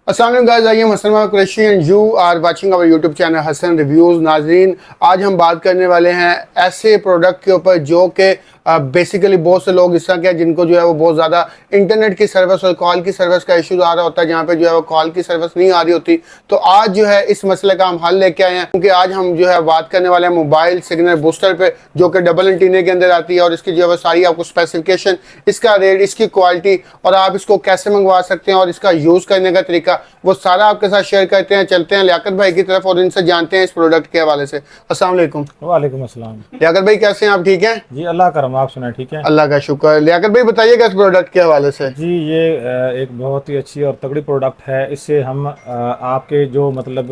अस्सलाम वालेकुम guys, I am Hasan Qureshi and you are watching our YouTube channel Hasan reviews. नाजरीन, आज हम बात करने वाले हैं ऐसे प्रोडक्ट के ऊपर जो कि बेसिकली बहुत से लोग इस तरह के हैं जिनको जो है वो बहुत ज़्यादा इंटरनेट की सर्विस और कॉल की सर्विस का इशू आ रहा होता है, जहाँ पे जो है वो कॉल की सर्विस नहीं आ रही होती। तो आज जो है इस मसले का हम हल लेके आए हैं, क्योंकि आज हम जो है बात करने वाले हैं मोबाइल सिग्नल बूस्टर पे, जो कि डबल एंटीना के अंदर आती है और इसकी जो है वो सारी आपको स्पेसिफिकेशन, इसका रेट, इसकी क्वालिटी और आप इसको कैसे मंगवा सकते हैं और इसका यूज़ करने का तरीका, वो सारा आपके साथ शेयर करते हैं। चलते हैं लियाकत भाई की तरफ और इनसे जानते हैं इस प्रोडक्ट के हवाले से। अस्सलाम वालेकुम। वालेकुम अस्सलाम। लियाकत भाई कैसे हैं आप? ठीक हैं जी, अल्लाह करम। आप सुना ठीक है? अल्लाह का शुक्र। लियाकत भाई बताइएगा इस प्रोडक्ट के हवाले से। जी, ये एक बहुत ही अच्छी और तगड़ी प्रोडक्ट है। इससे हम आपके जो मतलब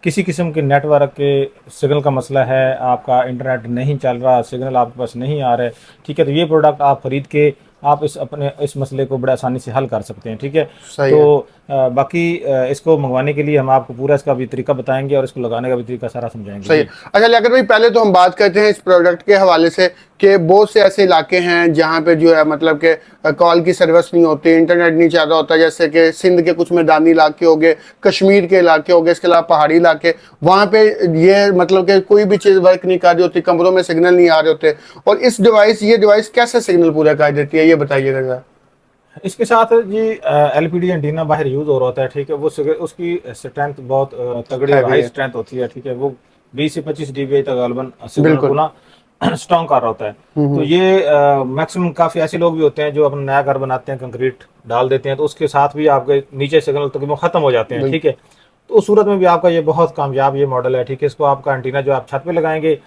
किसी किस्म के नेटवर्क के सिग्नल का मसला है, आपका इंटरनेट नहीं चल रहा, सिग्नल आपके पास नहीं आ रहे, ठीक है, तो ये प्रोडक्ट आप ख़रीद के आप इस मसले को बड़े आसानी से हल कर सकते हैं। ठीक है, तो बाकी इसको मंगवाने के लिए हम आपको पूरा इसका भी तरीका बताएंगे और इसको लगाने का भी तरीका सारा समझाएंगे। सही है। अच्छा लियाकत भाई, पहले तो हम बात करते हैं इस प्रोडक्ट के हवाले से कि बहुत से ऐसे इलाके हैं जहाँ पे जो है मतलब कि कॉल की सर्विस नहीं होती, इंटरनेट नहीं चल रहा होता, जैसे कि सिंध के कुछ मैदानी इलाके हो गए, कश्मीर के इलाके हो गए, इसके अलावा पहाड़ी इलाके, वहाँ पे ये मतलब कि कोई भी चीज़ वर्क नहीं कर रही होती, कमरों में सिग्नल नहीं आ रहे होते। और ये डिवाइस कैसे सिग्नल पूरा कर देती है, ये बताइएगा जरा। इसके साथ जी एलपीडी एंटीना बाहर यूज हो रहा होता है। ठीक है, वो उसकी स्ट्रेंथ बहुत तगड़ी हाई स्ट्रेंथ होती है। ठीक है, वो 20 से 25 डीबी तक गालबन सिग्नल को ना स्ट्रॉन्ग कर रहा होता है। तो ये मैक्सिमम काफी ऐसे लोग भी होते हैं जो अपना नया घर बनाते हैं, कंक्रीट डाल देते हैं, तो उसके साथ भी आपके नीचे सिग्नल तकरीबन खत्म हो जाते हैं। ठीक है, तो उस सूरत में भी आपका ये बहुत कामयाब ये मॉडल है। ठीक है, इसको आपका एंटीना जो आप छत पे लगाएंगे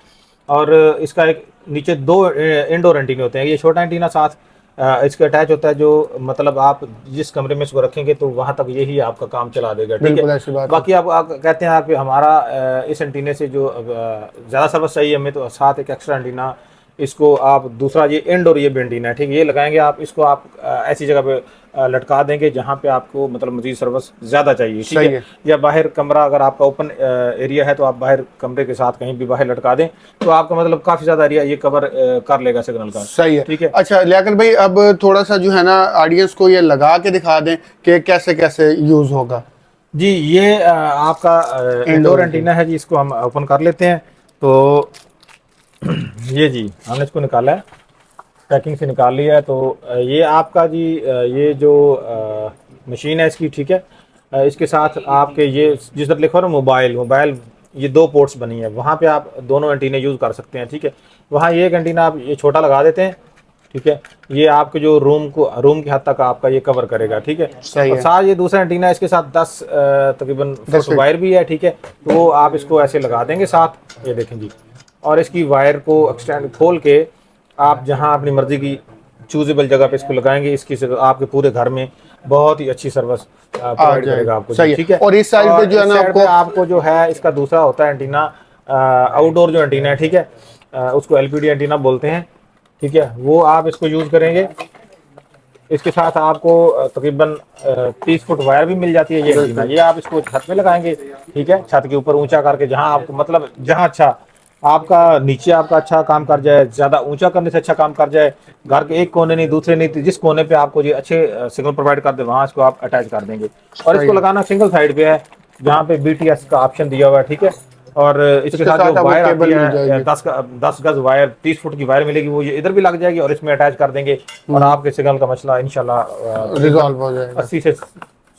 और इसका एक नीचे 2 इंडोर एंटीने होते हैं। ये छोटा एंटीना साथ इसके अटैच होता है, जो मतलब आप जिस कमरे में इसको रखेंगे तो वहां तक यही आपका काम चला देगा। ठीक है, बाकी आप कहते हैं कि हमारा इस एंटीने से जो ज़्यादा सर्विस चाहिए हमें, तो साथ एक एक्स्ट्रा एंटीना इसको आप दूसरा ये इंडोर ये भी एंटीना है। ठीक है, ये लगाएंगे आप, इसको आप ऐसी जगह पे लटका देंगे जहाँ पे आपको मतलब मजीद सर्विस ज़्यादा चाहिए। ठीक है, या बाहर कमरा अगर आपका ओपन एरिया है तो आप बाहर कमरे के साथ कहीं भी बाहर लटका दें तो आपका मतलब काफ़ी ज़्यादा एरिया ये कवर कर लेगा सिग्नल का। सही है, ठीक है। अच्छा लियाकत भाई, अब थोड़ा सा जो है ना ऑडियंस को ये लगा के दिखा दें कि कैसे कैसे यूज़ होगा। जी, ये आपका इंडोर एंटीना है जी, इसको हम ओपन कर लेते हैं। तो ये जी हमने इसको निकाला है, पैकिंग से निकाल लिया है। तो ये आपका जी ये जो मशीन है इसकी, ठीक है, इसके साथ आपके ये जिस तरह लिखा हो ना मोबाइल, ये 2 पोर्ट्स बनी है, वहाँ पे आप दोनों एंटीने यूज़ कर सकते हैं। ठीक है, वहाँ ये एक एंटीना आप ये छोटा लगा देते हैं। ठीक है, ये आपके जो रूम की हद तक आपका ये कवर करेगा। ठीक है, और साथ ये दूसरा एंटीना इसके साथ 10 तकरीबन फुट वायर भी है। ठीक है, तो वो आप इसको ऐसे लगा देंगे साथ, ये देखें जी, और इसकी वायर को एक्सटेंड खोल के आप जहां अपनी मर्जी की चूजेबल जगह पे इसको लगाएंगे, इसकी आपके पूरे घर में बहुत ही अच्छी सर्विस प्रोवाइड करेगा आपको। ठीक है, और इस साइड पे जो है ना आपको जो है इसका दूसरा होता है एंटीना, आउटडोर जो एंटीना है, ठीक है, उसको एलपीडी एंटीना बोलते हैं। ठीक है, वो आप इसको यूज करेंगे। इसके साथ आपको तकरीबन 30 फुट वायर भी मिल जाती है। ये एंटीना ये आप इसको छत में लगाएंगे। ठीक है, छत के ऊपर ऊंचा करके, जहां आपको मतलब जहां अच्छा आपका नीचे आपका अच्छा काम कर जाए, ज़्यादा ऊंचा करने से अच्छा काम कर जाए, घर के एक कोने नहीं दूसरे नहीं, जिस कोने पे आपको ये अच्छे सिग्नल प्रोवाइड कर दे वहाँ इसको आप अटैच कर देंगे। और इसको लगाना सिंगल साइड पे है, जहाँ पे BTS का ऑप्शन दिया हुआ है। ठीक है, और इसके साथ जो वायर आती है 10 गज वायर, 30 फुट की वायर मिलेगी, वो ये इधर भी लग जाएगी और इसमें अटैच कर देंगे और आपके सिग्नल का मसला इंशाल्लाह रिजॉल्व हो जाएगा। 80 से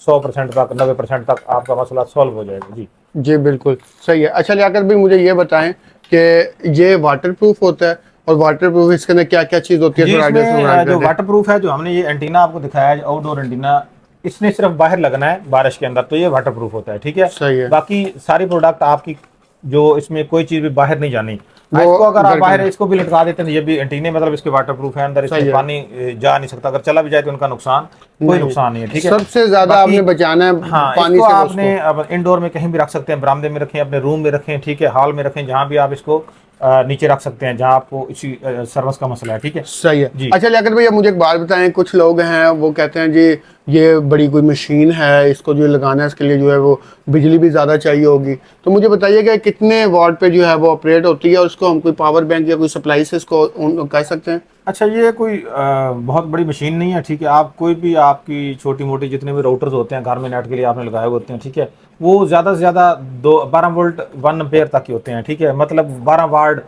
100% तक, 90% तक आपका मसला सॉल्व हो जाएगा। जी जी बिल्कुल सही है। अच्छा लियाकत भाई, मुझे ये बताएं कि ये वाटर प्रूफ होता है और वाटर प्रूफ इसके अंदर क्या क्या चीज़ होती है? जो वाटर प्रूफ है, जो हमने ये एंटीना आपको दिखाया है आउटडोर एंटीना, इसने सिर्फ बाहर लगना है बारिश के अंदर, तो ये वाटर प्रूफ होता है। ठीक है, सही है। बाकी सारी प्रोडक्ट आपकी जो इसमें कोई चीज़ भी बाहर नहीं जानी। इसको अगर आप बाहर इसको भी लटका देते हैं, ये भी एंटीने मतलब इसके वाटर प्रूफ है, अंदर इसमें पानी जा नहीं सकता, अगर चला भी जाए तो उनका कोई नुकसान नहीं है। ठीक है, सबसे ज्यादा आपने बचाना है पानी से। आपने अब इंडोर में कहीं भी रख सकते हैं, बरामदे में रखें, अपने रूम में रखें, ठीक है, हॉल में रखें, जहाँ भी आप इसको नीचे रख सकते हैं जहाँ आपको इसी सर्विस का मसला है। ठीक है, सही है जी। अच्छा लियाकत भैया, मुझे एक बात बताएं, कुछ लोग हैं वो कहते हैं जी ये बड़ी कोई मशीन है, इसको जो लगाना है इसके लिए जो है वो बिजली भी ज़्यादा चाहिए होगी। तो मुझे बताइए कि कितने वाट पे जो है वो ऑपरेट होती है और उसको हम कोई पावर बैंक या कोई सप्लाई से इसको कह सकते हैं? अच्छा, ये कोई बहुत बड़ी मशीन नहीं है, ठीक है। आप कोई भी आपकी छोटी मोटी जितने भी राउटर्स होते हैं घर में नेट के लिए आपने लगाए होते हैं, ठीक है, वो ज़्यादा से ज़्यादा 12 वोल्ट 1 एम्पेयर तक के होते हैं, ठीक है। मतलब 12 वाट,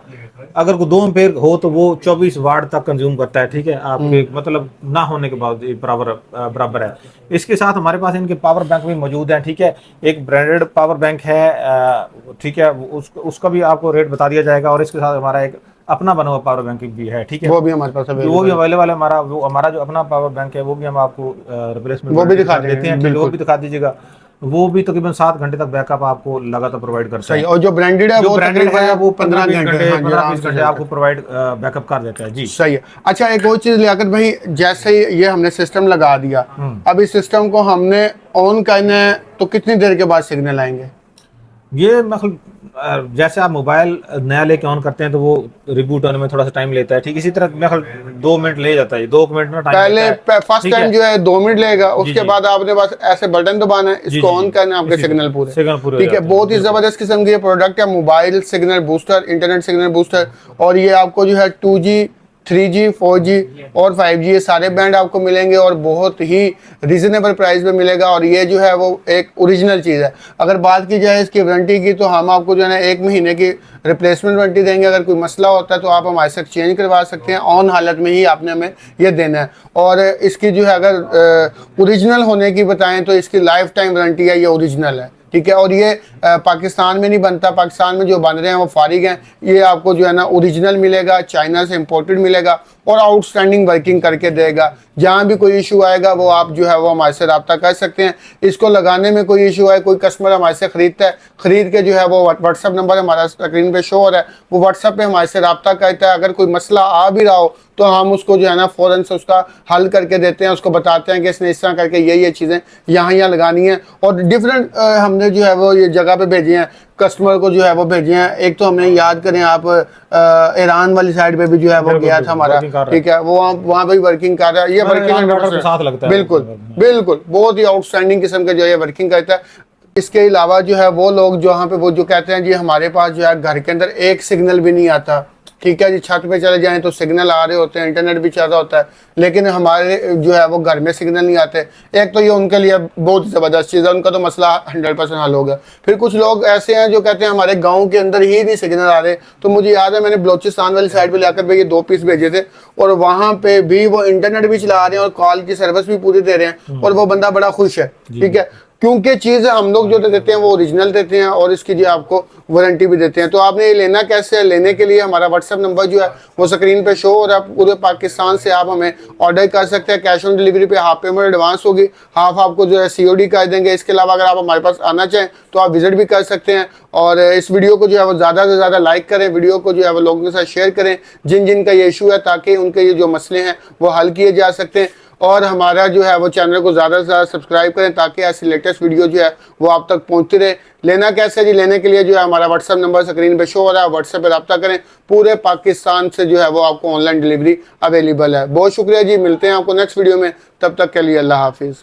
अगर कोई 2 एम्पेयर हो तो वो 24 वाट तक कंज्यूम करता है, ठीक है। आपके मतलब ना होने के बाद बराबर है। इसके साथ हमारे पास इनके पावर बैंक भी मौजूद हैं, ठीक है। एक ब्रांडेड पावर बैंक है, ठीक है, उसका भी आपको रेट बता दिया जाएगा। और इसके साथ हमारा एक अपना बना हुआ पावर बैंक भी है, ठीक है, वो भी हमारे पास वो भी अवेलेबल है। हमारा जो अपना पावर बैंक है वो भी हम आपको रिप्लेसमेंट वो भी दिखा देते हैं, ठीक है, वो भी दिखा दीजिएगा। वो भी तकरीबन 7 घंटे तक बैकअप आपको लगातार प्रोवाइड करता है। और जो ब्रांडेड है जो ब्रांडेड है वो 15-20 घंटे 15-20 घंटे आपको प्रोवाइड बैकअप कर देता है जी। सही है। अच्छा, एक और चीज लियाकत भाई, जैसे ये हमने सिस्टम लगा दिया, अब इस सिस्टम को हमने ऑन करना है तो कितनी देर के बाद सिग्नल आएंगे? ये मतलब जैसे आप मोबाइल नया लेके ऑन करते हैं तो वो रिबूट होने में थोड़ा सा टाइम लेता है, ठीक। इसी तरह मेरे ख्याल 2 मिनट ले जाता है, 2 मिनट में टाइम पहले फर्स्ट टाइम जो है 2 मिनट लेगा, उसके बाद आपने बस ऐसे बटन दबाना है, इसको ऑन करना है, आपके सिग्नल पूरे, ठीक है। बहुत ही जबरदस्त किस्म की प्रोडक्ट है, mobile signal booster, internet signal booster. और ये आपको जो है 2G 3G 4G और 5G ये सारे बैंड आपको मिलेंगे और बहुत ही रीजनेबल प्राइस में मिलेगा। और ये जो है वो एक ओरिजिनल चीज़ है। अगर बात की जाए इसकी वारंटी की, तो हम आपको जो है ना 1 महीने की रिप्लेसमेंट वारंटी देंगे। अगर कोई मसला होता है तो आप हमारे से एक्सचेंज करवा सकते हैं, ऑन हालत में ही आपने हमें ये देना है। और इसकी जो है अगर ओरिजिनल होने की बताएं तो इसकी लाइफ टाइम वारंटी है, ये ओरिजिनल है, ठीक है। और ये पाकिस्तान में नहीं बनता, पाकिस्तान में जो बन रहे हैं वो फारिग हैं। ये आपको जो है ना ओरिजिनल मिलेगा, चाइना से इंपोर्टेड मिलेगा और आउटस्टैंडिंग वर्किंग करके देगा। जहाँ भी कोई इशू आएगा वो आप जो है वो हमारे से रब्ता कर सकते हैं। इसको लगाने में कोई इशू है, कोई कस्टमर हमारे से खरीदता है, खरीद के जो है वो व्हाट्सअप नंबर हमारा स्क्रीन पे शो हो रहा है, वो व्हाट्सअप पे हमारे से रब्ता करता है। अगर कोई मसला आ भी रहा हो तो हम उसको जो है ना फ़ौरन से उसका हल करके देते हैं, उसको बताते हैं कि इसने इस तरह करके ये चीज़ें यहाँ लगानी है। और डिफरेंट हमने जो है वो ये जगह पे भेजे हैं, कस्टमर को जो है वो भेजे हैं। एक तो हमने याद करें आप ईरान वाली साइड पे भी जो है वो गया था हमारा, ठीक है, वो वहाँ पे भी वर्किंग कर रहा है। ये वर्किंग साथ लगता है, बिल्कुल बहुत ही आउटस्टैंडिंग किस्म का जो है वर्किंग करता है। इसके अलावा जो है वो लोग जो यहाँ पे वो जो कहते हैं जी हमारे पास जो है घर के अंदर एक सिग्नल भी नहीं आता, ठीक है जी, छत पे चले जाएं तो सिग्नल आ रहे होते हैं, इंटरनेट भी चल रहा होता है, लेकिन हमारे जो है वो घर में सिग्नल नहीं आते। एक तो ये उनके लिए बहुत ज़बरदस्त चीज़ है, उनका तो मसला 100% हल हो गया। फिर कुछ लोग ऐसे हैं जो कहते हैं हमारे गांव के अंदर ही नहीं सिग्नल आ रहे। तो मुझे याद है मैंने बलोचिस्तान वाली साइड पर लाकर ये 2 पीस भेजे थे और वहाँ पे भी वो इंटरनेट भी चला रहे हैं और कॉल की सर्विस भी पूरी दे रहे हैं और वो बंदा बड़ा खुश है, ठीक है, क्योंकि चीज़ हम लोग जो देते हैं वो ओरिजिनल देते हैं और इसकी जो आपको वारंटी भी देते हैं। तो आपने ये लेना कैसे है? लेने के लिए हमारा व्हाट्सअप नंबर जो है वो स्क्रीन पे शो, और आप पूरे पाकिस्तान से आप हमें ऑर्डर कर सकते हैं। कैश ऑन डिलीवरी पे हाफ पेमेंट एडवांस होगी, हाफ आपको जो है COD कर देंगे। इसके अलावा अगर आप हमारे पास आना चाहें तो आप विजिट भी कर सकते हैं। और इस वीडियो को जो है वो ज़्यादा से ज़्यादा लाइक करें, वीडियो को जो है वो लोगों के साथ शेयर करें जिन जिन का ये इशू है, ताकि उनके ये जो मसले हैं वो हल किए जा सकते हैं। और हमारा जो है वो चैनल को ज़्यादा से ज़्यादा सब्सक्राइब करें ताकि ऐसी लेटेस्ट वीडियो जो है वो आप तक पहुंचती रहे। लेना कैसे जी? लेने के लिए जो है हमारा व्हाट्सअप नंबर स्क्रीन पे शो हो रहा है, व्हाट्सएप पे रब्ता करें। पूरे पाकिस्तान से जो है वो आपको ऑनलाइन डिलीवरी अवेलेबल है। बहुत शुक्रिया जी, मिलते हैं आपको नेक्स्ट वीडियो में, तब तक के लिए अल्लाह हाफिज़।